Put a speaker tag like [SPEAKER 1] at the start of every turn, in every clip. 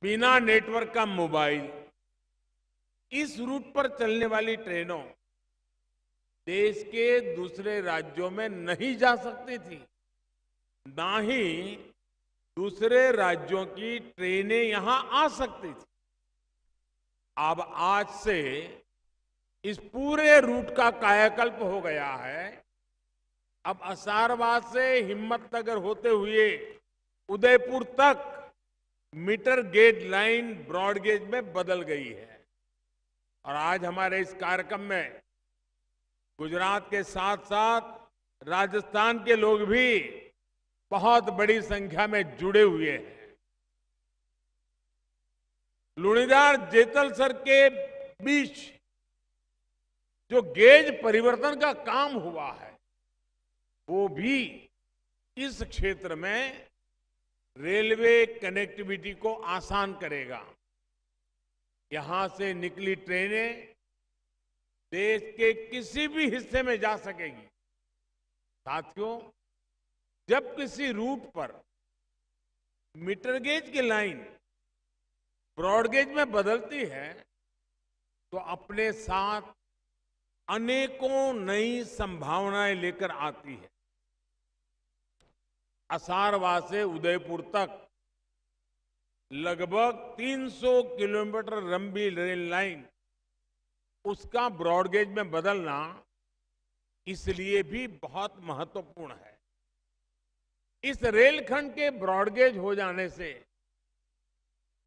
[SPEAKER 1] बिना नेटवर्क का मोबाइल, इस रूट पर चलने वाली ट्रेनों देश के दूसरे राज्यों में नहीं जा सकती थी, ना ही दूसरे राज्यों की ट्रेनें यहां आ सकती थी। अब आज से इस पूरे रूट का कायाकल्प हो गया है। अब असारवाद से हिम्मतनगर होते हुए उदयपुर तक metre gauge line broad gauge में बदल गई है। और आज हमारे इस कार्यक्रम में गुजरात के साथ साथ राजस्थान के लोग भी बहुत बड़ी संख्या में जुड़े हुए हैं। लुणीधार जेतलसर के बीच जो गेज परिवर्तन का काम हुआ है, वो भी इस क्षेत्र में रेलवे कनेक्टिविटी को आसान करेगा। यहां से निकली ट्रेनें देश के किसी भी हिस्से में जा सकेगी। साथियों, जब किसी रूट पर मीटर गेज की लाइन ब्रॉड गेज में बदलती है, तो अपने साथ अनेकों नई संभावनाएं लेकर आती है। असारवा से उदयपुर तक लगभग 300 किलोमीटर लंबी रेल लाइन, उसका ब्रॉडगेज में बदलना इसलिए भी बहुत महत्वपूर्ण है। इस रेलखंड के ब्रॉडगेज हो जाने से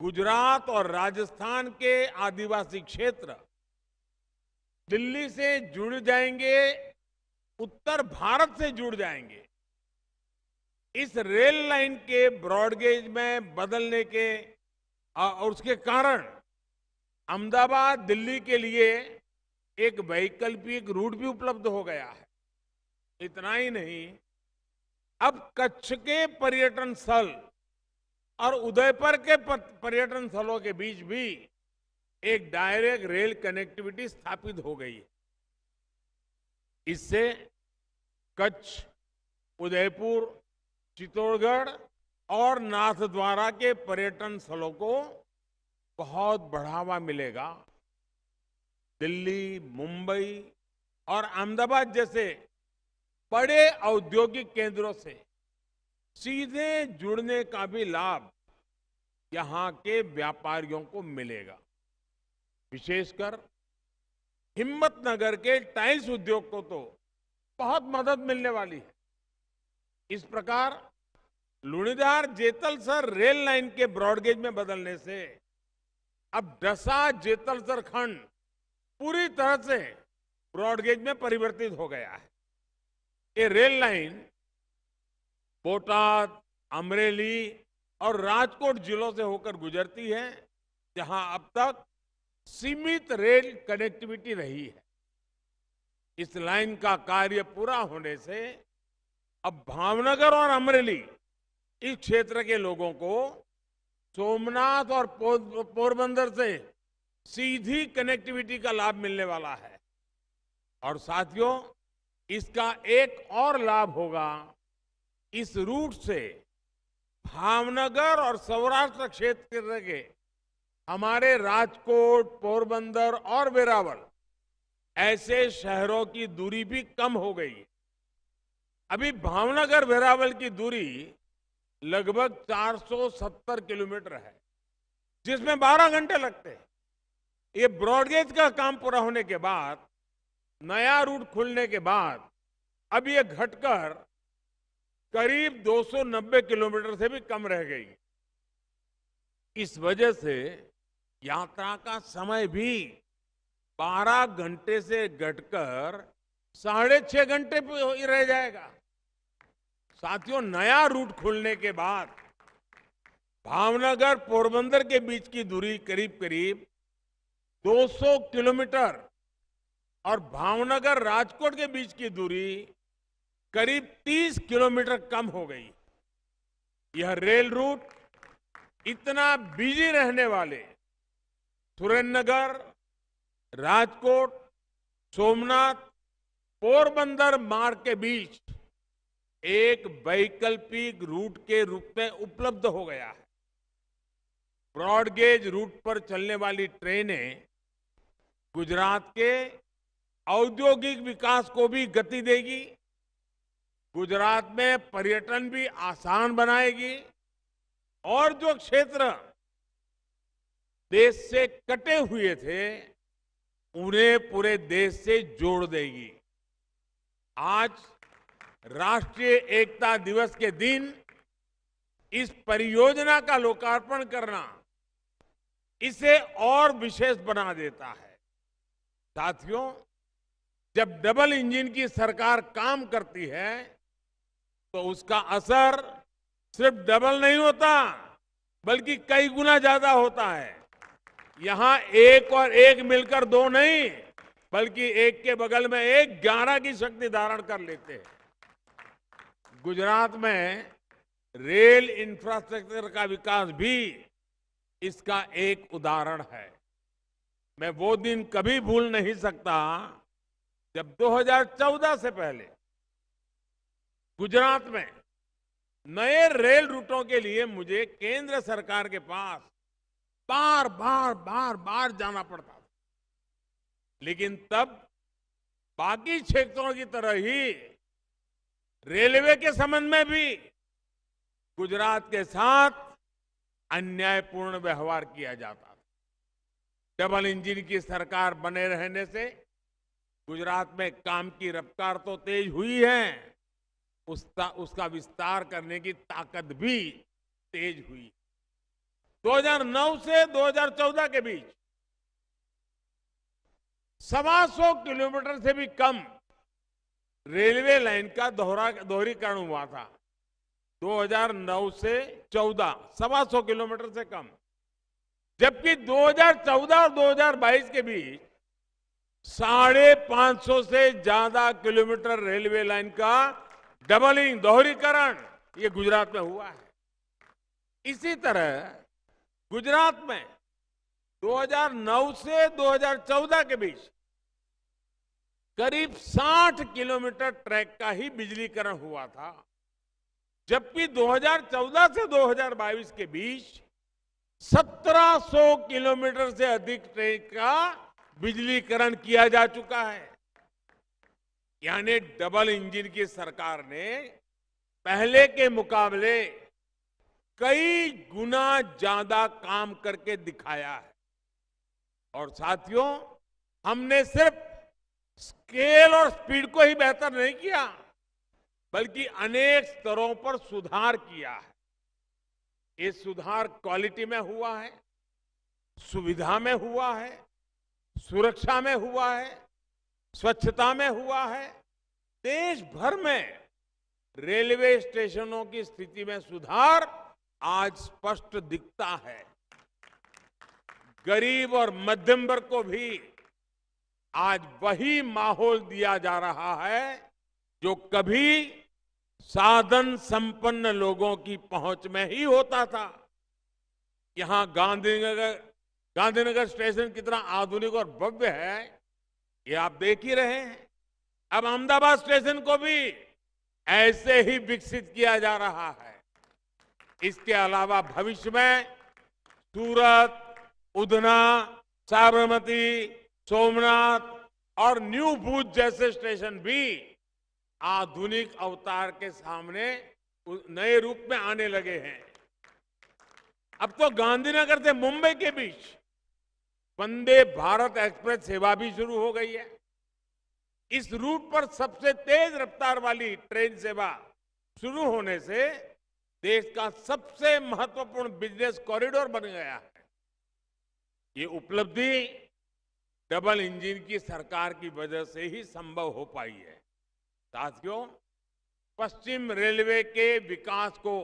[SPEAKER 1] गुजरात और राजस्थान के आदिवासी क्षेत्र दिल्ली से जुड़ जाएंगे, उत्तर भारत से जुड़ जाएंगे। इस रेल लाइन के ब्रॉडगेज में बदलने के और उसके कारण अहमदाबाद दिल्ली के लिए एक वैकल्पिक रूट भी उपलब्ध हो गया है। इतना ही नहीं, अब कच्छ के पर्यटन स्थल और उदयपुर के पर्यटन स्थलों के बीच भी एक डायरेक्ट रेल कनेक्टिविटी स्थापित हो गई है। इससे कच्छ, उदयपुर, चित्तौड़गढ़ और नाथद्वारा के पर्यटन स्थलों को बहुत बढ़ावा मिलेगा। दिल्ली, मुंबई और अहमदाबाद जैसे बड़े औद्योगिक केंद्रों से सीधे जुड़ने का भी लाभ यहां के व्यापारियों को मिलेगा। विशेषकर हिम्मतनगर के टाइल्स उद्योग को तो बहुत मदद मिलने वाली है। इस प्रकार लुणीधार जेतलसर रेल लाइन के ब्रॉडगेज में बदलने से अब डसा जेतलसर खंड पूरी तरह से ब्रॉडगेज में परिवर्तित हो गया है। ये रेल लाइन बोटाद, अमरेली और राजकोट जिलों से होकर गुजरती है, जहां अब तक सीमित रेल कनेक्टिविटी रही है। इस लाइन का कार्य पूरा होने से अब भावनगर और अमरेली इस क्षेत्र के लोगों को सोमनाथ और पोरबंदर से सीधी कनेक्टिविटी का लाभ मिलने वाला है। और साथियों, इसका एक और लाभ होगा। इस रूट से भावनगर और सौराष्ट्र क्षेत्र के हमारे राजकोट, पोरबंदर और वेरावल ऐसे शहरों की दूरी भी कम हो गई। अभी भावनगर वेरावल की दूरी लगभग 470 किलोमीटर है, जिसमें 12 घंटे लगते हैं। ये ब्रॉडगेज का काम पूरा होने के बाद, नया रूट खुलने के बाद, अब ये घटकर करीब 290 किलोमीटर से भी कम रह गई। इस वजह से यात्रा का समय भी 12 घंटे से घटकर 6.5 घंटे पे रह जाएगा। साथियों, नया रूट खुलने के बाद भावनगर पोरबंदर के बीच की दूरी करीब करीब 200 किलोमीटर और भावनगर राजकोट के बीच की दूरी करीब 30 किलोमीटर कम हो गई। यह रेल रूट इतना बिजी रहने वाले सुरेंद्रनगर, राजकोट, सोमनाथ, पोरबंदर मार्ग के बीच एक वैकल्पिक रूट के रूप में उपलब्ध हो गया है। ब्रॉड गेज रूट पर चलने वाली ट्रेनें गुजरात के औद्योगिक विकास को भी गति देगी, गुजरात में पर्यटन भी आसान बनाएगी और जो क्षेत्र देश से कटे हुए थे उन्हें पूरे देश से जोड़ देगी। आज राष्ट्रीय एकता दिवस के दिन इस परियोजना का लोकार्पण करना इसे और विशेष बना देता है। साथियों, जब डबल इंजन की सरकार काम करती है तो उसका असर सिर्फ डबल नहीं होता बल्कि कई गुना ज्यादा होता है। यहां एक और एक मिलकर दो नहीं बल्कि एक के बगल में एक 11 की शक्ति धारण कर लेते हैं। गुजरात में रेल इंफ्रास्ट्रक्चर का विकास भी इसका एक उदाहरण है। मैं वो दिन कभी भूल नहीं सकता जब 2014 से पहले गुजरात में नए रेल रूटों के लिए मुझे केंद्र सरकार के पास बार बार जाना पड़ता था। लेकिन तब बाकी क्षेत्रों की तरह ही रेलवे के संबंध में भी गुजरात के साथ अन्यायपूर्ण व्यवहार किया जाता था। डबल इंजन की सरकार बने रहने से गुजरात में काम की रफ्तार तो तेज हुई है, उसका विस्तार करने की ताकत भी तेज हुई। 2009 से 2014 के बीच 125 किलोमीटर से भी कम रेलवे लाइन का दोहरीकरण हुआ था। 2009 से 14 125 किलोमीटर से कम, जबकि 2014 और 2022 के बीच 550 से ज्यादा किलोमीटर रेलवे लाइन का डबलिंग दोहरीकरण ये गुजरात में हुआ है। इसी तरह गुजरात में 2009 से 2014 के बीच करीब 60 किलोमीटर ट्रैक का ही बिजलीकरण हुआ था, जबकि 2014 से 2022 के बीच 1700 किलोमीटर से अधिक ट्रैक का बिजलीकरण किया जा चुका है। यानी डबल इंजन की सरकार ने पहले के मुकाबले कई गुना ज्यादा काम करके दिखाया है। और साथियों, हमने सिर्फ स्केल और स्पीड को ही बेहतर नहीं किया बल्कि अनेक स्तरों पर सुधार किया है। ये सुधार क्वालिटी में हुआ है, सुविधा में हुआ है, सुरक्षा में हुआ है, स्वच्छता में हुआ है। देश भर में रेलवे स्टेशनों की स्थिति में सुधार आज स्पष्ट दिखता है। गरीब और मध्यम वर्ग को भी आज वही माहौल दिया जा रहा है जो कभी साधन संपन्न लोगों की पहुंच में ही होता था। यहां गांधीनगर स्टेशन कितना आधुनिक और भव्य है ये आप देख ही रहे हैं। अब अहमदाबाद स्टेशन को भी ऐसे ही विकसित किया जा रहा है। इसके अलावा भविष्य में सूरत, उधना, साबरमती, सोमनाथ और न्यू भूज जैसे स्टेशन भी आधुनिक अवतार के सामने नए रूप में आने लगे हैं। अब तो गांधीनगर से मुंबई के बीच वंदे भारत एक्सप्रेस सेवा भी शुरू हो गई है। इस रूट पर सबसे तेज रफ्तार वाली ट्रेन सेवा शुरू होने से देश का सबसे महत्वपूर्ण बिजनेस कॉरिडोर बन गया है। ये उपलब्धि डबल इंजन की सरकार की वजह से ही संभव हो पाई है। साथियों, पश्चिम रेलवे के विकास को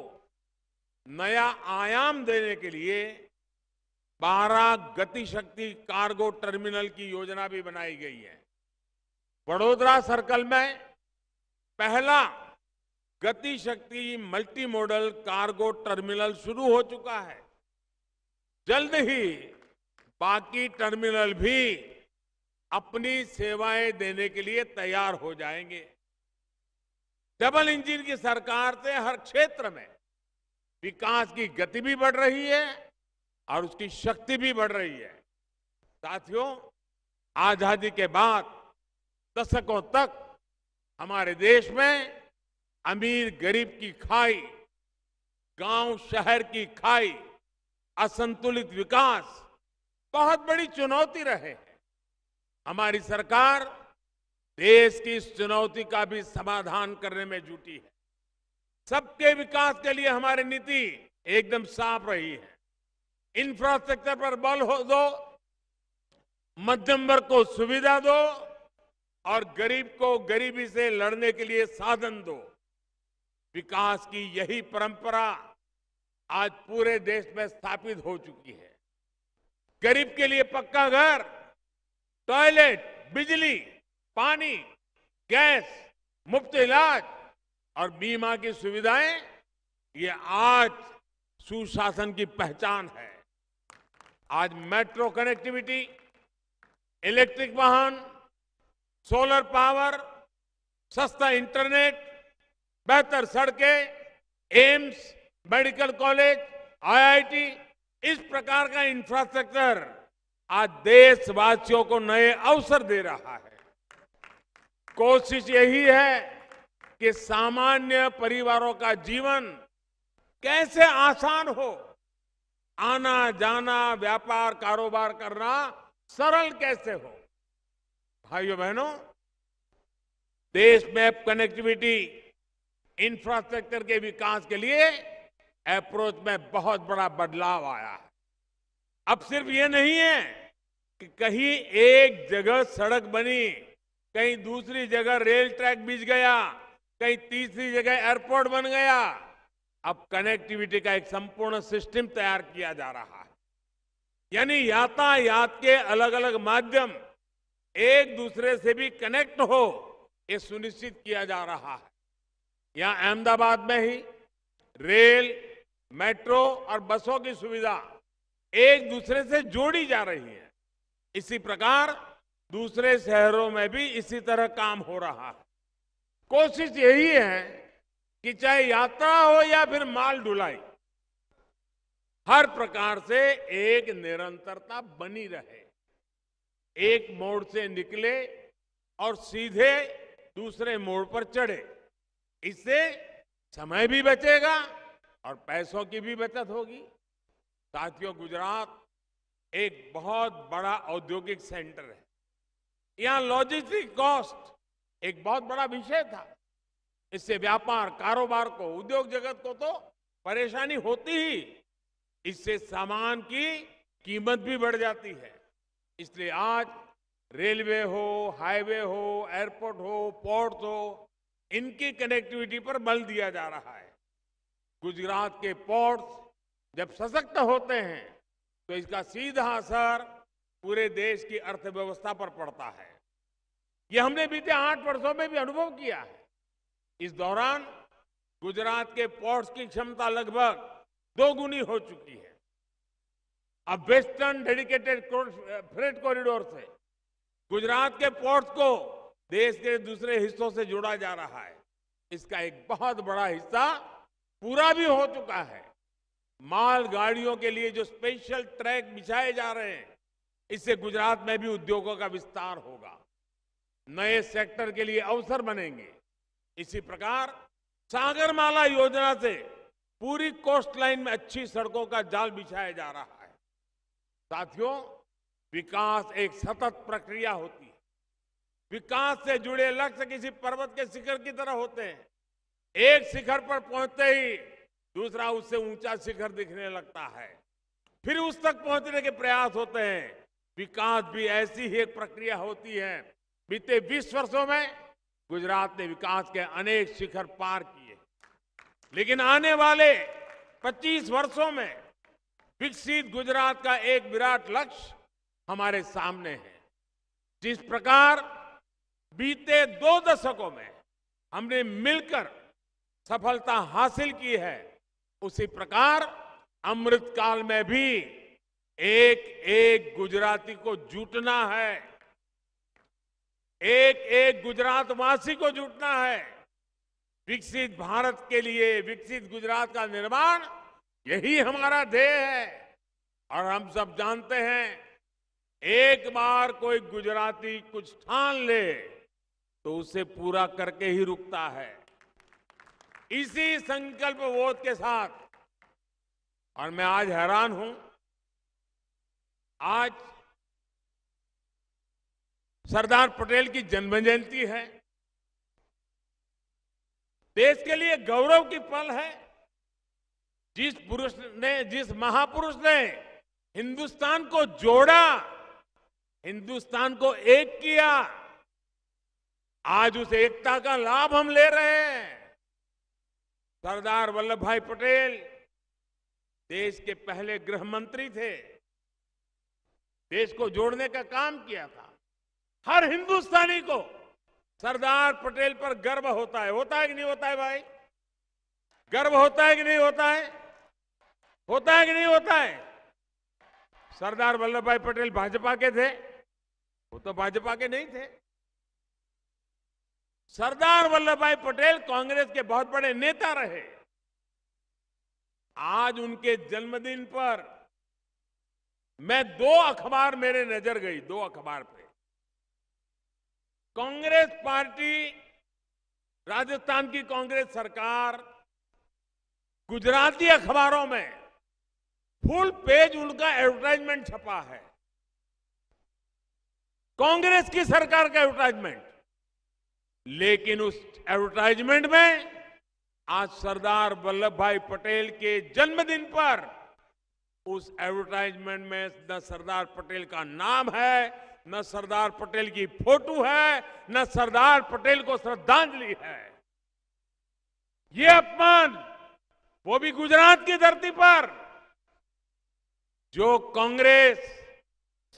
[SPEAKER 1] नया आयाम देने के लिए 12 गति शक्ति कार्गो टर्मिनल की योजना भी बनाई गई है। वडोदरा सर्कल में पहला गति शक्ति मल्टी मॉडल कार्गो टर्मिनल शुरू हो चुका है। जल्द ही बाकी टर्मिनल भी अपनी सेवाएं देने के लिए तैयार हो जाएंगे। डबल इंजन की सरकार से हर क्षेत्र में विकास की गति भी बढ़ रही है और उसकी शक्ति भी बढ़ रही है। साथियों, आजादी के बाद दशकों तक हमारे देश में अमीर गरीब की खाई, गांव शहर की खाई, असंतुलित विकास बहुत बड़ी चुनौती रहे। हमारी सरकार देश की इस चुनौती का भी समाधान करने में जुटी है। सबके विकास के लिए हमारी नीति एकदम साफ रही है। इंफ्रास्ट्रक्चर पर बल दो, मध्यम वर्ग को सुविधा दो और गरीब को गरीबी से लड़ने के लिए साधन दो। विकास की यही परंपरा आज पूरे देश में स्थापित हो चुकी है। गरीब के लिए पक्का घर, टॉयलेट, बिजली, पानी, गैस, मुफ्त इलाज और बीमा की सुविधाएं, ये आज सुशासन की पहचान है। आज मेट्रो कनेक्टिविटी, इलेक्ट्रिक वाहन, सोलर पावर, सस्ता इंटरनेट, बेहतर सड़कें, एम्स, मेडिकल कॉलेज, आईआईटी, इस प्रकार का इंफ्रास्ट्रक्चर आज देशवासियों को नए अवसर दे रहा है। कोशिश यही है कि सामान्य परिवारों का जीवन कैसे आसान हो, आना जाना, व्यापार कारोबार करना सरल कैसे हो। भाइयों बहनों, देश में कनेक्टिविटी इंफ्रास्ट्रक्चर के विकास के लिए अप्रोच में बहुत बड़ा बदलाव आया है। अब सिर्फ ये नहीं है कि कहीं एक जगह सड़क बनी, कहीं दूसरी जगह रेल ट्रैक बिछ गया, कहीं तीसरी जगह एयरपोर्ट बन गया। अब कनेक्टिविटी का एक संपूर्ण सिस्टम तैयार किया जा रहा है। यानी यातायात के अलग अलग माध्यम एक दूसरे से भी कनेक्ट हो, ये सुनिश्चित किया जा रहा है। यहां अहमदाबाद में ही रेल, मेट्रो और बसों की सुविधा एक दूसरे से जोड़ी जा रही है। इसी प्रकार दूसरे शहरों में भी इसी तरह काम हो रहा है। कोशिश यही है कि चाहे यात्रा हो या फिर माल ढुलाई, हर प्रकार से एक निरंतरता बनी रहे। एक मोड़ से निकले और सीधे दूसरे मोड़ पर चढ़े। इससे समय भी बचेगा और पैसों की भी बचत होगी। साथियों, गुजरात एक बहुत बड़ा औद्योगिक सेंटर है। यहां लॉजिस्टिक कॉस्ट एक बहुत बड़ा विषय था। इससे व्यापार कारोबार को, उद्योग जगत को तो परेशानी होती ही, इससे सामान की कीमत भी बढ़ जाती है। इसलिए आज रेलवे हो, हाईवे हो, एयरपोर्ट हो, पोर्ट हो, इनकी कनेक्टिविटी पर बल दिया जा रहा है। गुजरात के पोर्ट्स जब सशक्त होते हैं तो इसका सीधा असर पूरे देश की अर्थव्यवस्था पर पड़ता है। यह हमने बीते 8 वर्षों में भी अनुभव किया है। इस दौरान गुजरात के पोर्ट्स की क्षमता लगभग 2 गुनी हो चुकी है। अब वेस्टर्न डेडिकेटेड फ्रेट कॉरिडोर से गुजरात के पोर्ट्स को देश के दूसरे हिस्सों से जोड़ा जा रहा है। इसका एक बहुत बड़ा हिस्सा पूरा भी हो चुका है। माल गाड़ियों के लिए जो स्पेशल ट्रैक बिछाए जा रहे हैं, इससे गुजरात में भी उद्योगों का विस्तार होगा, नए सेक्टर के लिए अवसर बनेंगे। इसी प्रकार सागरमाला योजना से पूरी कोस्ट लाइन में अच्छी सड़कों का जाल बिछाया जा रहा है। साथियों, विकास एक सतत प्रक्रिया होती है। विकास से जुड़े लक्ष्य किसी पर्वत के शिखर की तरह होते हैं। एक शिखर पर पहुंचते ही दूसरा उससे ऊंचा शिखर दिखने लगता है, फिर उस तक पहुंचने के प्रयास होते हैं। विकास भी ऐसी ही एक प्रक्रिया होती है। बीते 20 वर्षों में गुजरात ने विकास के अनेक शिखर पार किए, लेकिन आने वाले 25 वर्षों में विकसित गुजरात का एक विराट लक्ष्य हमारे सामने है। जिस प्रकार बीते 2 दशकों में हमने मिलकर सफलता हासिल की है, उसी प्रकार अमृत काल में भी एक एक गुजराती को जुटना है, एक एक गुजरात वासी को जुटना है। विकसित भारत के लिए विकसित गुजरात का निर्माण, यही हमारा ध्येय है। और हम सब जानते हैं, एक बार कोई गुजराती कुछ ठान ले तो उसे पूरा करके ही रुकता है। इसी संकल्प बोध के साथ, और मैं आज हैरान हूं, आज सरदार पटेल की जन्म जयंती है। देश के लिए गौरव की पल है। जिस महापुरुष ने हिंदुस्तान को जोड़ा, हिंदुस्तान को एक किया, आज उस एकता का लाभ हम ले रहे हैं। सरदार वल्लभ भाई पटेल देश के पहले गृह मंत्री थे। देश को जोड़ने का काम किया था। हर हिंदुस्तानी को सरदार पटेल पर गर्व होता है कि नहीं होता है भाई? गर्व होता है कि नहीं होता है? होता है कि नहीं होता है? सरदार वल्लभ भाई पटेल भाजपा के थे? वो तो भाजपा के नहीं थे। सरदार वल्लभ भाई पटेल कांग्रेस के बहुत बड़े नेता रहे। आज उनके जन्मदिन पर मैं दो अखबार मेरे नजर गई, दो अखबार पे। कांग्रेस पार्टी, राजस्थान की कांग्रेस सरकार, गुजराती अखबारों में फुल पेज उनका एडवर्टाइजमेंट छपा है। कांग्रेस की सरकार का एडवर्टाइजमेंट। लेकिन उस एडवर्टाइजमेंट में आज सरदार वल्लभ भाई पटेल के जन्मदिन पर उस एडवर्टाइजमेंट में न सरदार पटेल का नाम है, न सरदार पटेल की फोटो है, न सरदार पटेल को श्रद्धांजलि है। ये अपमान, वो भी गुजरात की धरती पर। जो कांग्रेस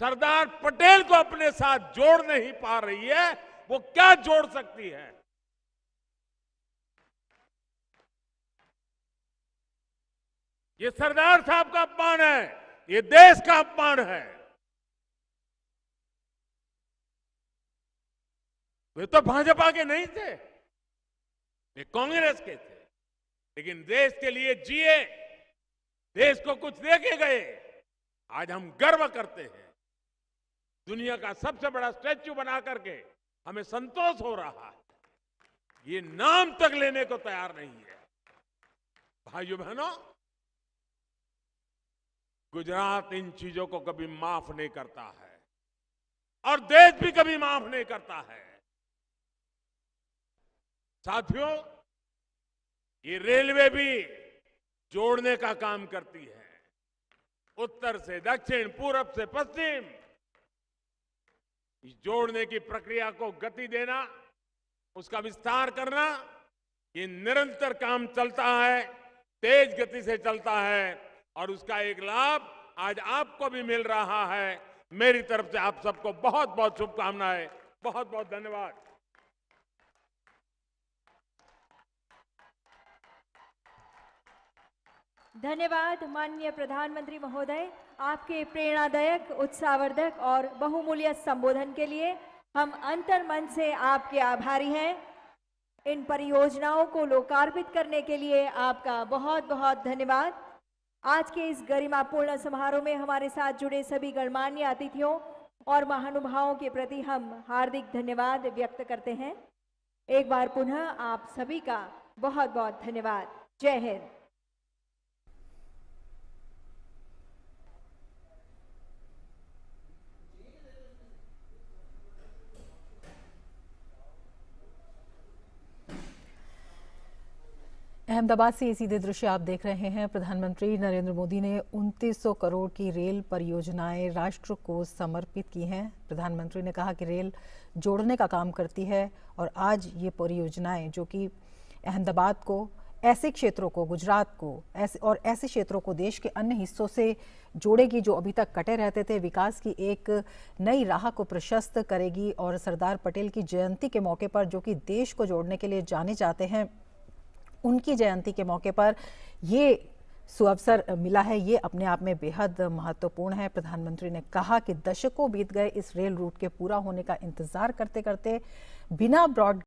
[SPEAKER 1] सरदार पटेल को अपने साथ जोड़ नहीं पा रही है, वो क्या जोड़ सकती है? ये सरदार साहब का अपमान है, ये देश का अपमान है। वे तो भाजपा के नहीं थे, वे कांग्रेस के थे, लेकिन देश के लिए जिए, देश को कुछ दे के गए। आज हम गर्व करते हैं। दुनिया का सबसे बड़ा स्टैच्यू बना करके हमें संतोष हो रहा है। ये नाम तक लेने को तैयार नहीं है। भाइयों बहनों, गुजरात इन चीजों को कभी माफ नहीं करता है और देश भी कभी माफ नहीं करता है। साथियों, ये रेलवे भी जोड़ने का काम करती है। उत्तर से दक्षिण, पूरब से पश्चिम, इस जोड़ने की प्रक्रिया को गति देना, उसका विस्तार करना, ये निरंतर काम चलता है, तेज गति से चलता है और उसका एक लाभ आज आपको भी मिल रहा है। मेरी तरफ से आप सबको बहुत बहुत शुभकामनाएं, बहुत बहुत धन्यवाद।
[SPEAKER 2] धन्यवाद माननीय प्रधानमंत्री महोदय, आपके प्रेरणादायक, उत्साहवर्धक और बहुमूल्य संबोधन के लिए हम अंतर्मन से आपके आभारी हैं। इन परियोजनाओं को लोकार्पित करने के लिए आपका बहुत बहुत धन्यवाद। आज के इस गरिमापूर्ण समारोह में हमारे साथ जुड़े सभी गणमान्य अतिथियों और महानुभावों के प्रति हम हार्दिक धन्यवाद व्यक्त करते हैं। एक बार पुनः आप सभी का बहुत बहुत धन्यवाद। जय हिंद।
[SPEAKER 3] अहमदाबाद से ये सीधे दृश्य आप देख रहे हैं। प्रधानमंत्री नरेंद्र मोदी ने 2900 करोड़ की रेल परियोजनाएं राष्ट्र को समर्पित की हैं। प्रधानमंत्री ने कहा कि रेल जोड़ने का काम करती है और आज ये परियोजनाएं जो कि अहमदाबाद को, ऐसे क्षेत्रों को, गुजरात को ऐसे क्षेत्रों को देश के अन्य हिस्सों से जोड़ेगी जो अभी तक कटे रहते थे। विकास की एक नई राह को प्रशस्त करेगी और सरदार पटेल की जयंती के मौके पर, जो कि देश को जोड़ने के लिए जाने जाते हैं, उनकी जयंती के मौके पर ये सुअवसर मिला है। ये अपने आप में बेहद महत्वपूर्ण है। प्रधानमंत्री ने कहा कि दशकों बीत गए इस रेल रूट के पूरा होने का इंतजार करते करते। बिना ब्रॉड